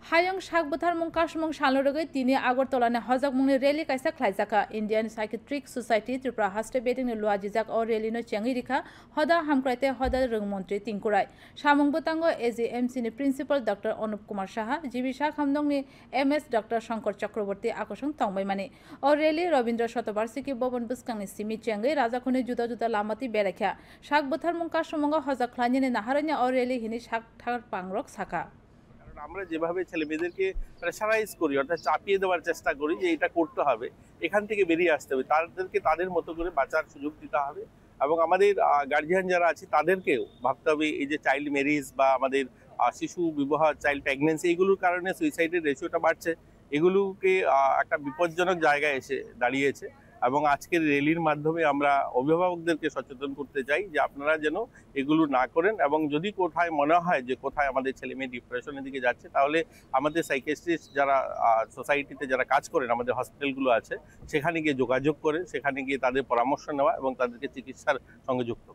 Hayang Shak Buthar Mung Kashmung Shalorogai Tini Agortolane Hozak Mungni Rally Kaisa Klaisaka Indian Psychiatric Society Tripura Haste Beding Lua Jizak or Relino Changirika Hoda Hamkrate Hoda Rungmontri Tinkurai Shamung Butango AZMC ni Principal Dr. Anup Kumar Saha Jibi Shak Hamdong ni MS Dr. Shankar Chakraborty Akoshong Tongbai Mani or Rally Robindra Shotobarsiki Bobon Buskang ni Simi Changai Rajakuni Juda Juda Lamati Berekha Shak Buthar Mung Kashmunga Hozak Klanyane Naharanya or Rally Hini Shak Thar Pangrok Saka আমরা যেভাবে ছেলেমেয়েদেরকে pressurise করি অর্থাৎ চাপিয়ে দেওয়ার চেষ্টা করি যে এটা করতে হবে, এখান থেকে বেরিয়ে আসতে হবে, তাদেরকে তাদের মতো করে বাঁচার সুযোগ দিতে হবে এবং আমাদের গার্জিয়ান যারা আছে তাদেরকেও ভাবতে হবে এই যে চাইল্ড ম্যারেজ বা আমাদের শিশু বিবাহ, চাইল্ড প্রেগন্যান্সি, এগুলোর কারণে সুইসাইডের রেশিওটা বাড়ছে, এগুলোকে একটা বিপজ্জনক জায়গায় এসে দাঁড়িয়েছে এবং আজকের র্যালির মাধ্যমে আমরা অভিভাবকদেরকে সচেতন করতে চাই যে আপনারা যেন এগুলো না করেন এবং যদি কোথায় মনে হয় যে কোথায় আমাদের ছেলে মেয়ে ডিপ্রেশনের দিকে যাচ্ছে তাহলে আমাদের সাইকিয়াট্রিস্ট যারা সোসাইটিতে যারা কাজ করেন, আমাদের হসপিটালগুলো আছে, সেখানে গিয়ে যোগাযোগ করে সেখানে গিয়ে তাদের পরামর্শ নেওয়া এবং তাদেরকে চিকিৎসার সঙ্গে যুক্ত।